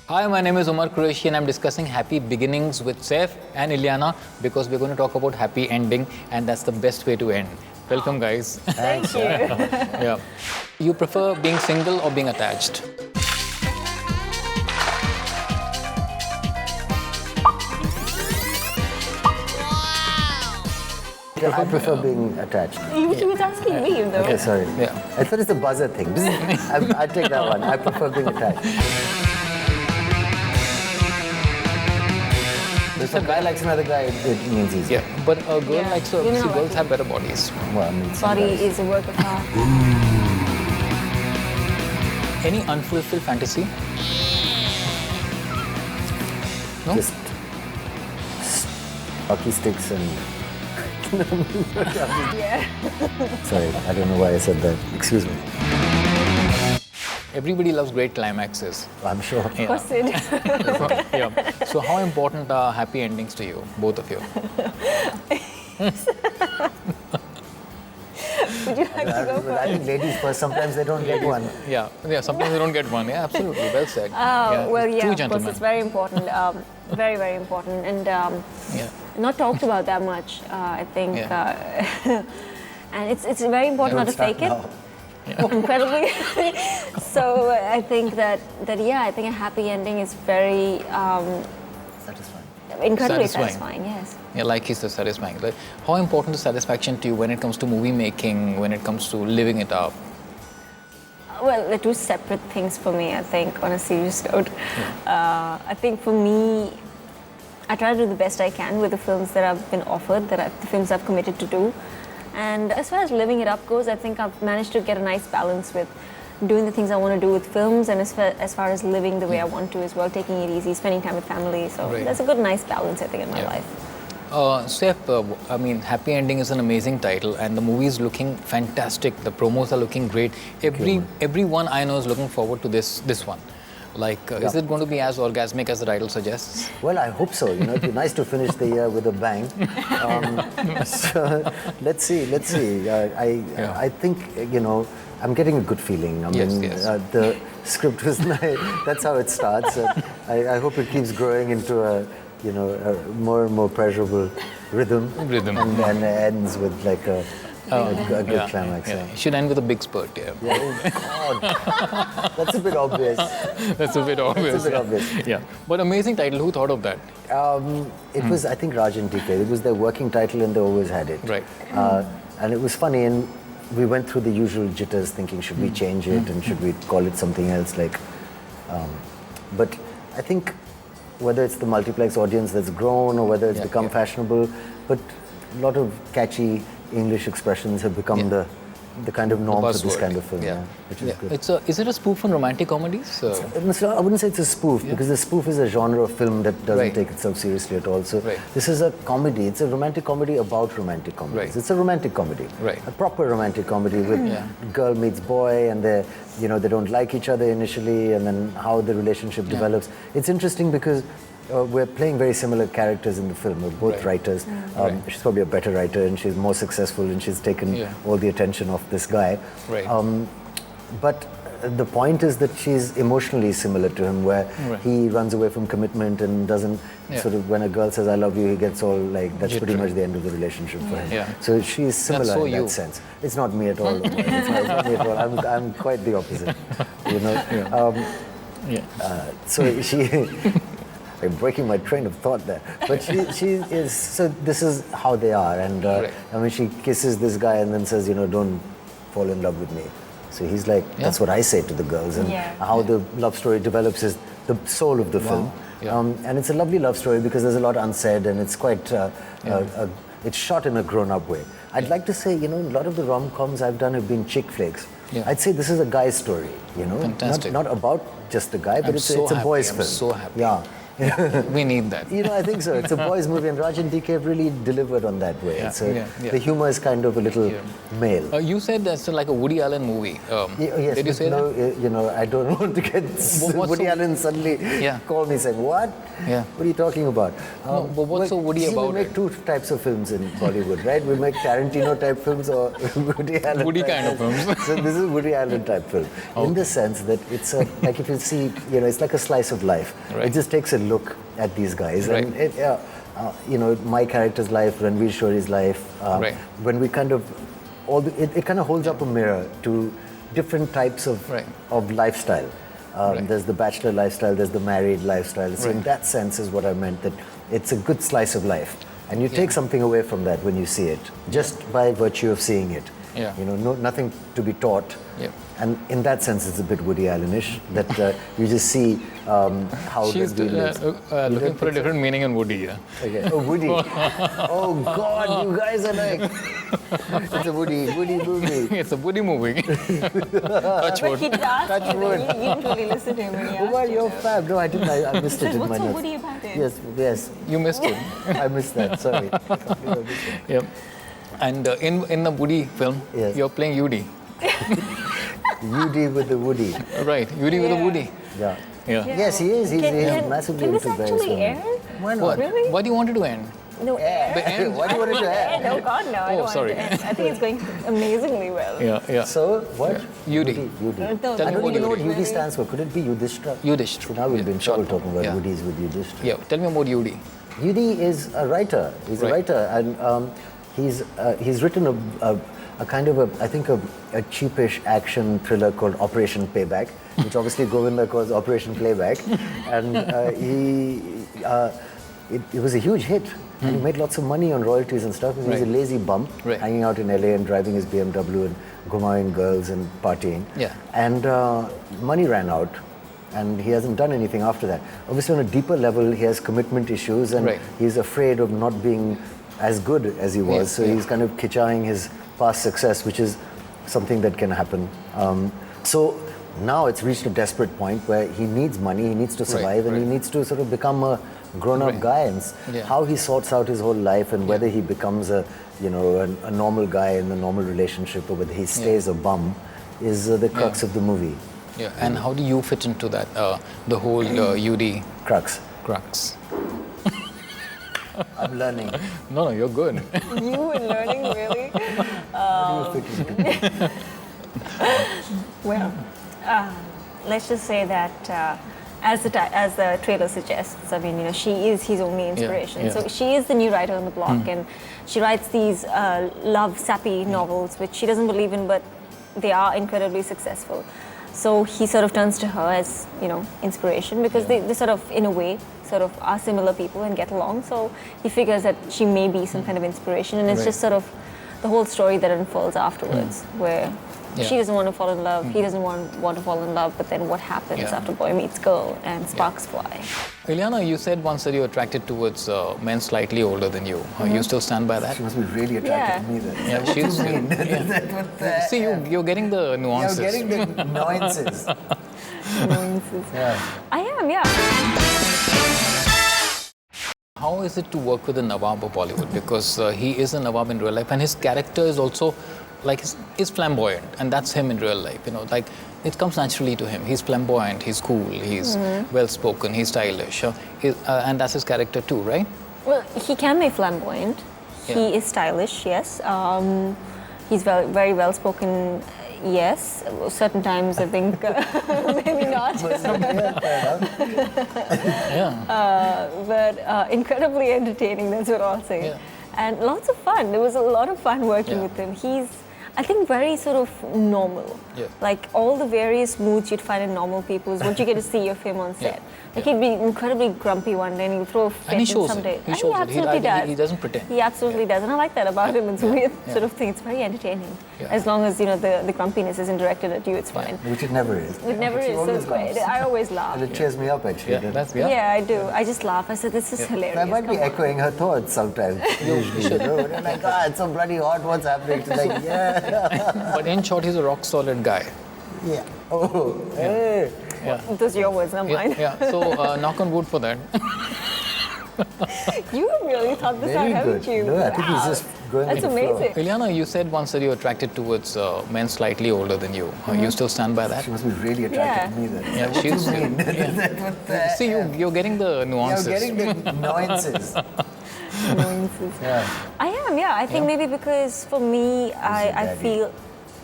Hi, my name is Umar Qureshi and I'm discussing happy beginnings with Saif and Ileana because we're going to talk about happy ending and that's the best way to end. Welcome, guys. Thank you. Yeah. You prefer being single or being attached? I prefer being attached. He was asking me, though. Okay, sorry. Yeah. I thought it's the buzzer thing. I take that one. I prefer being attached. If a guy likes another guy, it means he's Yeah, but a girl Yeah. likes You know, see, girls like- have better bodies. well, I mean, some Body guys. is a work of art. Any unfulfilled fantasy? No? Just hockey sticks and. Yeah. Sorry, I don't know why I said that. Excuse me. Everybody loves great climaxes. I'm sure. Of course it. Yeah. So how important are happy endings to you, both of you? Would you like to go But I think ladies first. Sometimes they don't get one. Yeah, sometimes they don't get one. Yeah, absolutely. Well said. Well, yeah, Two of course, gentlemen. it's very important. Very, very important. And Yeah. not talked about that much, I think. Yeah. And it's very important not to Start fake it. now. Incredibly. So I think that I think a happy ending is very Satisfying. incredibly Satisfying. satisfying. Yes. Yeah, like he said, satisfying. Like, how important is satisfaction to you when it comes to movie making, when it comes to living it up? Well, they're two separate things for me, I think, on a serious note. I think for me, I try to do the best I can with the films that I've been offered, the films I've committed to do. And as far as living it up goes, I think I've managed to get a nice balance with doing the things I want to do with films and as far as living the way I want to as well, taking it easy, spending time with family. So Right. there's a good, nice balance, I think, in my Yeah. life. Saif, I mean, Happy Ending is an amazing title and the movie is looking fantastic. The promos are looking great. Everyone I know is looking forward to this one. Like, is it going to be as orgasmic as the title suggests? Well, I hope so. You know, it'd be nice to finish the year with a bang. So let's see. I think, you know, I'm getting a good feeling. I mean, Yes. The script was nice. That's how it starts. I hope it keeps growing into a more and more pleasurable rhythm. And ends with like a good climax. Yeah. Yeah. It should end with a big spurt, yeah. Yeah, oh God. That's a bit obvious. That's a bit obvious. That's a bit yeah. obvious. Yeah. But amazing title. Who thought of that? It was, I think, Raj and DK. It was their working title and they always had it. Right. And it was funny, and we went through the usual jitters thinking, should we change it and should we call it something else? But I think whether it's the multiplex audience that's grown or whether it's become fashionable, but a lot of catchy English expressions have become the kind of norm for this kind of film, which is good. Is it a spoof on romantic comedies? I wouldn't say it's a spoof because the spoof is a genre of film that doesn't take itself seriously at all. So this is a comedy. It's a romantic comedy about romantic comedies. Right. It's a romantic comedy, a proper romantic comedy with girl meets boy and they don't like each other initially and then how the relationship develops. It's interesting because we're playing very similar characters in the film. We're both writers. She's probably a better writer and she's more successful and she's taken all the attention of this guy. Right. But the point is that she's emotionally similar to him, where he runs away from commitment and doesn't sort of, when a girl says, I love you, he gets all like, that's pretty much the end of the relationship for him. Yeah. So she's similar so in that sense. It's not me at all. It's not me at all. I'm quite the opposite. You know? So she... I'm breaking my train of thought there. But she is, so this is how they are. And I mean, she kisses this guy and then says, don't fall in love with me. So he's like, that's what I say to the girls. And how the love story develops is the soul of the film. And it's a lovely love story because there's a lot unsaid and it's quite, it's shot in a grown-up way. I'd like to say, a lot of the rom-coms I've done have been chick flicks. I'd say this is a guy's story, Fantastic. Not about just the guy, but it's a boy's film. I'm so happy. Yeah. We need that. I think so. It's a boys' movie, and Raj and DK have really delivered on that way. The humor is kind of a little male. You said that's like a Woody Allen movie. Yes, did you say that? I don't want to get Woody Allen suddenly call me saying, what? Yeah. What are you talking about? No, but what's so Woody about we make two types of films in Bollywood, right? We make Tarantino type films or Woody Allen Woody type kind of films. So this is Woody Allen type film. In the sense that it's like if you see, it's like a slice of life. Right. It just takes a look at these guys. Right. And my character's life, Ranveer Shori's life, when we kind of, it kind of holds up a mirror to different types of lifestyle. There's the bachelor lifestyle, there's the married lifestyle. So in that sense is what I meant, that it's a good slice of life. And you take something away from that when you see it, just by virtue of seeing it. Yeah. Nothing to be taught. Yeah. And in that sense, it's a bit Woody Allen-ish, that you just see how She's looking for a different meaning in Woody. Yeah. Okay. Oh, Woody. Oh, God, you guys are like... It's a Woody movie. It's a Woody movie. Touch But wood. he did ask Touch you, wood. you didn't really listen to him when he asked Well, you you're to. fab. No, I didn't. I missed it in What's my so notes. Woody about it? Yes. You missed it. I missed that. Sorry. Yep. And in the Woody film, you're playing Woody. Woody with the Woody. Right, Woody with a Woody. Yeah. Yeah. Yes, he is. He's massively Can this into various actually women. air? Why not? What? Really? What do you want it to end? No, air? The end? Why do you want it to Air? end? No, God, no. I don't want sorry. it to end. I think it's going amazingly well. Yeah. So, what? Woody. Woody. No, I Tell me don't about even know what Woody. Woody stands for. Could it be Yudhishthira? Yudhishthira. So now we'll be in trouble talking about Yeah. Woodies with Yudhishthira. Yeah, tell me about Woody. Woody is a writer. He's a writer, and he's written a kind of a cheapish action thriller called Operation Payback, which obviously Govinda calls Operation Playback, and it was a huge hit. And he made lots of money on royalties and stuff. He was a lazy bum, hanging out in LA and driving his BMW and gumawing girls and partying. Yeah. And money ran out, and he hasn't done anything after that. Obviously, on a deeper level, he has commitment issues, and he's afraid of not being as good as he was. So he's kind of kitsching his past success, which is something that can happen. So now it's reached a desperate point where he needs money, he needs to survive, and he needs to sort of become a grown-up guy. And how he sorts out his whole life, and whether he becomes a normal guy in a normal relationship, or whether he stays a bum, is the crux of the movie. Yeah, and how do you fit into that, the whole UD Crux. I'm learning. No, you're good. You were learning, really? Well, let's just say that as the trailer suggests, I mean, she is his only inspiration. So she is the new writer on the block, and she writes these love sappy novels, which she doesn't believe in, but they are incredibly successful. So he sort of turns to her as, inspiration, because they sort of, in a way, sort of are similar people and get along. So he figures that she may be some kind of inspiration, and it's just sort of the whole story that unfolds afterwards, where she doesn't want to fall in love, he doesn't want to fall in love, but then what happens after boy meets girl and sparks fly? Ileana, you said once that you're attracted towards men slightly older than you. You still stand by that? She must be really attracted to me then. Yeah, she's... See, you're getting the nuances. You're getting the nuances. I am, yeah. How is it to work with the Nawab of Bollywood? Because he is a Nawab in real life, and his character is also is flamboyant, and that's him in real life. It comes naturally to him. He's flamboyant, he's cool, he's well-spoken, he's stylish, and that's his character too, right? Well, he can be flamboyant. He is stylish, yes. He's very well-spoken, yes. Certain times, I think, maybe not. But incredibly entertaining, that's what I'll say. And lots of fun. There was a lot of fun working with him. He's, I think, very sort of normal. Like all the various moods you'd find in normal people is what you get to see of him on set. He'd be incredibly grumpy one day and he'll throw a fit, and he shows some day. He shows he absolutely does. He doesn't pretend. He absolutely does, and I like that about him. It's a weird sort of thing. It's very entertaining. As long as the grumpiness isn't directed at you, it's fine. Which it never is. It never is. So it's great. I always laugh. And it cheers me up actually. Yeah, I do. I just laugh. I said, this is hilarious. I might be echoing her thoughts sometimes. Usually, You're like, it's so bloody hot. What's happening? She's like, But in short, he's a rock solid guy. Yeah. Oh, hey. Those are your words, not mine. So knock on wood for that. You really thought this out, Very haven't good. you? No, I think he's just going That's with the flow. amazing. Ileana, you said once that you're attracted towards men slightly older than you. You still stand by that? She must be really attracted to me then. Yeah, What she's. do you mean? Yeah. See, you're getting the nuances. You're getting the nuances. Nuances. Yeah, I am, yeah. I think maybe because for me, I daddy. feel.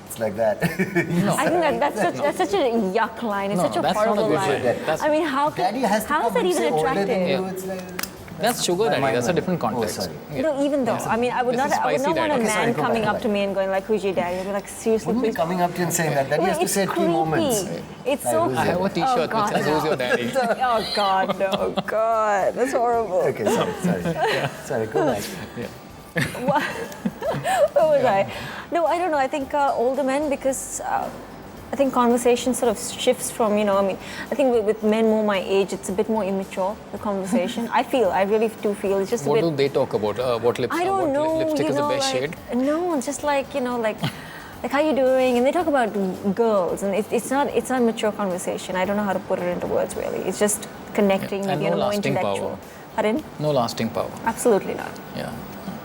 it's like that. I think that's such a yuck line. It's No, such a that's not a horrible good line. way. That's- I mean, how Daddy has to how is come that and even say older than attractive? you. It's like, That's sugar daddy. That's a different Oh, context. sorry. Yeah. No, even though. I mean, I would This not. is I would spicy not want a daddy. Okay, sorry, man go back, coming go up to back. me and going like, "Who's your daddy?" I'd be like, "Seriously, Wouldn't be please." coming up to you and saying that. Daddy Well, has to it's say it key creepy. moments. It's Like, so. who's I have a T-shirt which God, says, "Who's your daddy?" Oh God, no, God, that's horrible. Okay, sorry. Sorry, go back. Where was I? No, I don't know. I think older men because I think conversation sort of shifts from, I mean, I think with men more my age, it's a bit more immature, the conversation. I really do feel it's just What a do bit. they talk about? What lips? I don't what know. lipstick is the best like, shade? No, it's just like, like how you doing? And they talk about girls, and it's not mature conversation. I don't know how to put it into words really. It's just connecting, And maybe no on a more lasting intellectual. power. Pardon? No lasting power. Absolutely not. Yeah.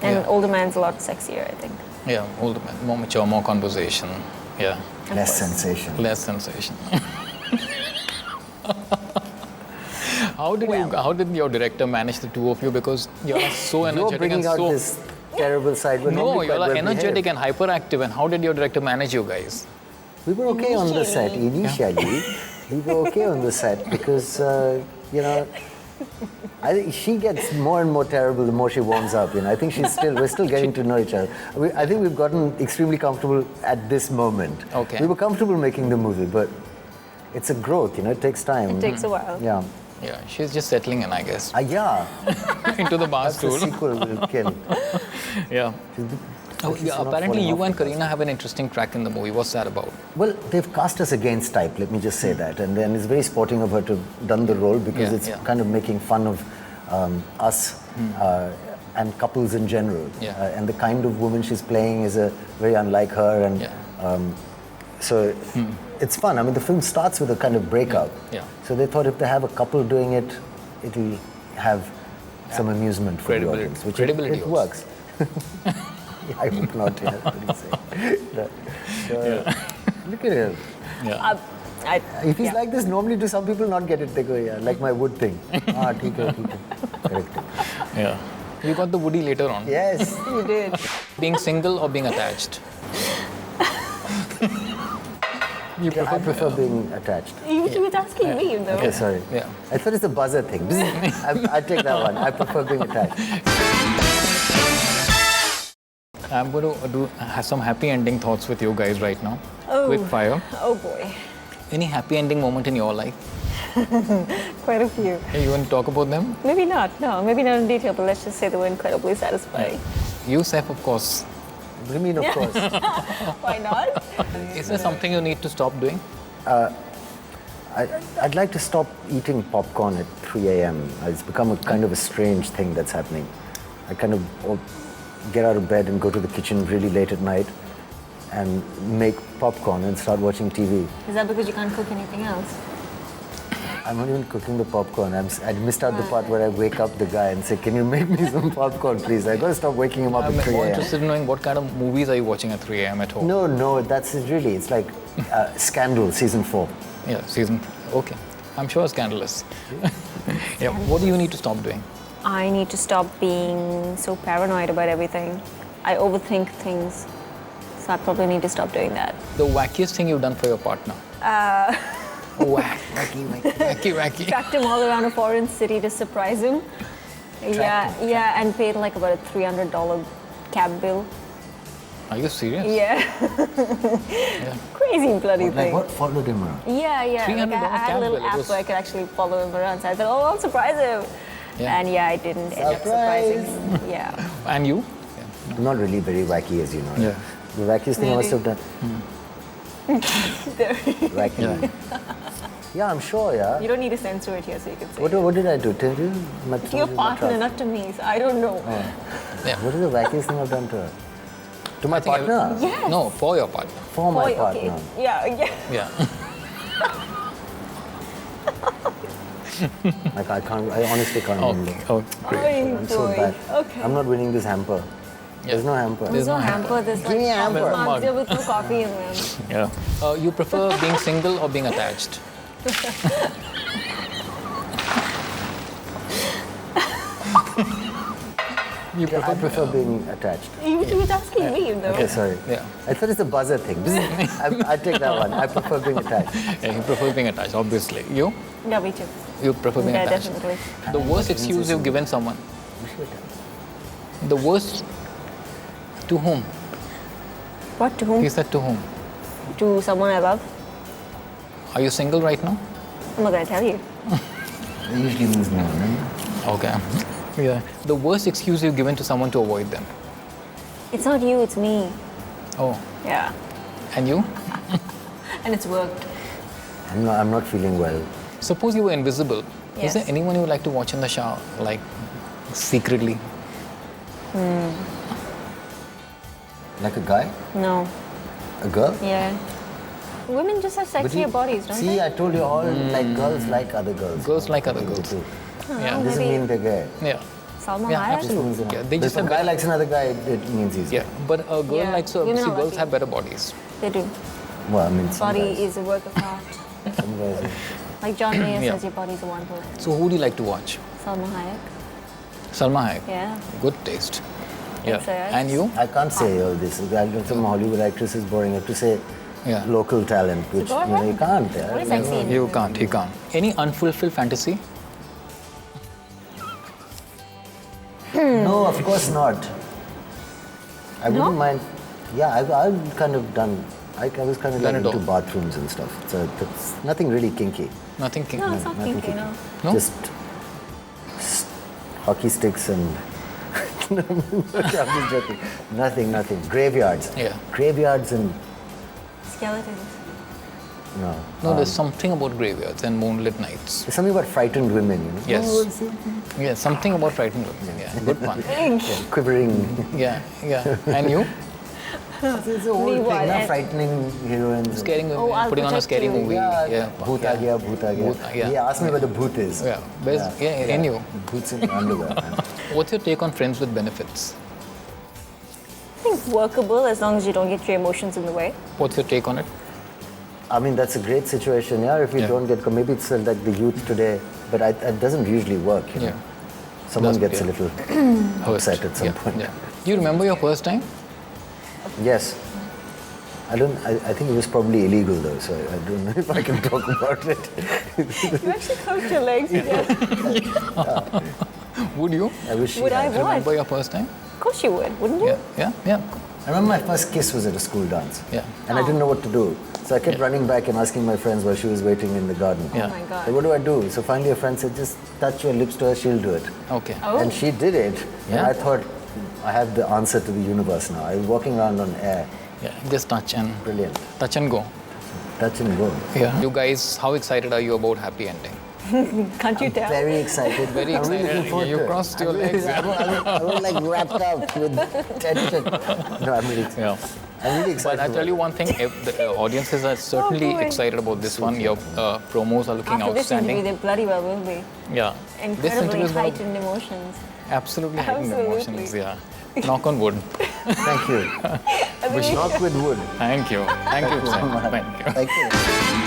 And Yeah. older man's a lot sexier, I think. Yeah, older man, more mature, more conversation. Yeah, Less sensation. less sensation. How did your director manage the two of you? Because you're so You're energetic bringing and out so. this terrible side. We're No, normally you're quite like energetic well-behaved. and hyperactive. And how did your director manage you guys? We were okay on the set initially. We were okay on the set because, I think she gets more and more terrible the more she warms up. I think we're still getting to know each other. I think we've gotten extremely comfortable at this moment. Okay. We were comfortable making the movie, but it's a growth. It takes time. It takes a while. Yeah. Yeah, she's just settling in, I guess, Yeah. into the bar That's the stool. sequel will kill. Yeah. Oh, She's yeah. not Apparently, falling you off and the Kareena have an interesting track in the movie. What's that about? Well, they've cast us against type, let me just say that. And then it's very sporting of her to have done the role because Yeah, it's yeah. kind of making fun of us and couples in general. Yeah. And the kind of woman she's playing is very unlike her. And Yeah. so it's fun. I mean, the film starts with a kind of breakup. Yeah. So they thought if they have a couple doing it, it'll have some amusement for the Credibility. audience, which Credibility it also. works. I hope not. Yeah, what do you say? Look at him. Yeah. If he's like this, normally do some people not get it? They go, yeah, like my wood thing. ठीक है. Correct. Yeah. You got the Woody later on. Yes. You did. Being single or being attached? You I prefer being attached. You were asking me, though. Okay, sorry. Yeah. I thought it's the buzzer thing. I take that one. I prefer being attached. I'm going to have some happy ending thoughts with you guys right now. Oh. Quick fire. Oh boy. Any happy ending moment in your life? Quite a few. Hey, you want to talk about them? Maybe not, no. Maybe not in detail, but let's just say they were incredibly satisfying. You, Saif, of course. What do you mean, of course? Why not? Is there something you need to stop doing? I'd like to stop eating popcorn at 3 a.m. It's become a kind of a strange thing that's happening. I kind of get out of bed and go to the kitchen really late at night and make popcorn and start watching TV. Is that because you can't cook anything else? I'm not even cooking the popcorn. I missed out the part where I wake up the guy and say, "Can you make me some popcorn, please?" I got to stop waking him up I'm at 3 more a.m. interested in knowing what kind of movies are you watching at 3 a.m. at home? No, that's it really. It's like Scandal season 4. Yeah, season. Okay. I'm sure it's scandalous. Yeah. What do you need to stop doing? I need to stop being so paranoid about everything. I overthink things. So I probably need to stop doing that. The wackiest thing you've done for your partner? Wacky. Tracked him all around a foreign city to surprise him. Yeah, and paid like about a $300 cab bill. Are you serious? Yeah. Crazy bloody Like thing. what followed him around? Yeah. Like $300 I had a little cab bill, it app was- where I could actually follow him around. So I said, oh, I'll surprise him. Yeah. And yeah, I didn't end up surprising him. Yeah. And you? Not really very wacky, as you know. Yeah. The wackiest thing I must have done. Wacky. Yeah, I'm sure. Yeah. You don't need to censor it here so you can say What did I do? Tell you? to your partner, not to me. So I don't know. What is the wackiest thing I've done to her? To my I think partner? Yes. No, for your partner. For my Oh, partner. okay. Yeah. Yeah. Like I honestly can't remember. Oh, great. I'm so bad. Okay. I'm not winning this hamper. There's no hamper. There's no hamper. There's Give me a like hamper. mugs here with no coffee in them. Yeah. You prefer being single or being attached? I prefer being attached. You were asking me, though. Okay, sorry. Yeah. I thought it's a buzzer thing. I take that one. I prefer being attached. Yeah, you prefer being attached, obviously. You? Yeah, me too. You prefer being Yeah, attached. definitely. The worst excuse you've given someone? The worst to whom? What, to whom? He said to whom? To someone I love? Are you single right now? I'm not going to tell you. It usually means no, no? Okay. Yeah. The worst excuse you've given to someone to avoid them? It's not you, it's me. Oh. Yeah. And you? And it's worked. I'm not feeling well. Suppose you were invisible. Yes. Is there anyone you would like to watch in the shower, like secretly? Like a guy? No. A girl? Yeah. Women just have sexier bodies, don't See, they? I told you all, like girls like other girls. Girls like other girls. Too. Yeah. Doesn't Maybe mean they're gay. Yeah. Salma Yeah, Hayek? absolutely. Yeah, they If just a have guy better, likes another guy, it means he's yeah, but a girl Yeah, likes women see, are girls lucky. have better bodies. They do. Well, I mean, some Body guys. is a work of art. Some guys. Like John Mayer Yeah. says, your body's a wonderful. So who do you like to watch? Salma Hayek. Salma Hayek. Yeah. Good taste. Yeah. Thanks, Saif. And you? I can't say all this. Some Hollywood actress is boring. I have to say Yeah. local talent, which go you know you can't. What is Yeah. sexy in You it? can't. You can't. Any unfulfilled fantasy? No, of course not. I No? wouldn't mind. Yeah, I've kind of done. I was kind of Done like it into all. bathrooms and stuff. So that's nothing really kinky. Nothing. No, it's not nothing kinky, no. No? Just hockey sticks and. No, I'm just joking. Nothing. Graveyards. Yeah. Graveyards and Skeletons. no. No, there's something about graveyards and moonlit nights. There's something about frightened women. You know? Yes. Yeah, something about frightened women. Yeah, good one. Quivering. Yeah. And you? It's a whole Me thing, what? na? Frightening heroines. Scaring women, Oh, I'll putting on a protect scary you. movie. Yeah, bhoot aa gaya, bhoot aa gaya. Bhoot, yeah. He asked me where the bhoot is. Yeah. Where's, yeah, and you? Bhoots in underwear, man. What's your take on friends with benefits? I think workable as long as you don't get your emotions in the way. What's your take on it? I mean, that's a great situation, yeah, if you Yeah. don't get, maybe it's like the youth today, but it doesn't usually work, you know. Yeah. Someone Doesn't, gets a yeah. little upset at some Yeah, point. yeah. Do you remember your first time? Yes. I think it was probably illegal though, so I don't know if I can talk about it. You actually closed your legs together. Would you? I wish Would I had. what? Remember your first time? Of course you would, wouldn't you? Yeah. I remember my first kiss was at a school dance. Yeah. And I didn't know what to do. So I kept running back and asking my friends while she was waiting in the garden. Yeah. Oh my god. So what do I do? So finally a friend said, just touch your lips to her, she'll do it. Okay. Oh. And she did it. And Yeah. I thought, I have the answer to the universe now. I was walking around on air. Yeah. Just touch and Brilliant. go. Touch and go. Yeah. You guys, how excited are you about happy ending? Can't you tell? Very excited. Very I'm really excited. looking forward You to it. crossed your I'm really- legs, yeah. I was like wrapped up with tension. No, I'm really excited. Yeah. I'm really excited. But I tell about you it. one thing, if the audiences are certainly boy. excited about this one. Your promos are looking After this interview, outstanding. they bloody well will be. Yeah. This Incredibly interview is gonna- heightened emotions. absolutely heightened Absolutely. emotions. Yeah. Knock on wood. Thank you. Knock with wood. Thank you. Thank you, Saif. Thank you. Thank you.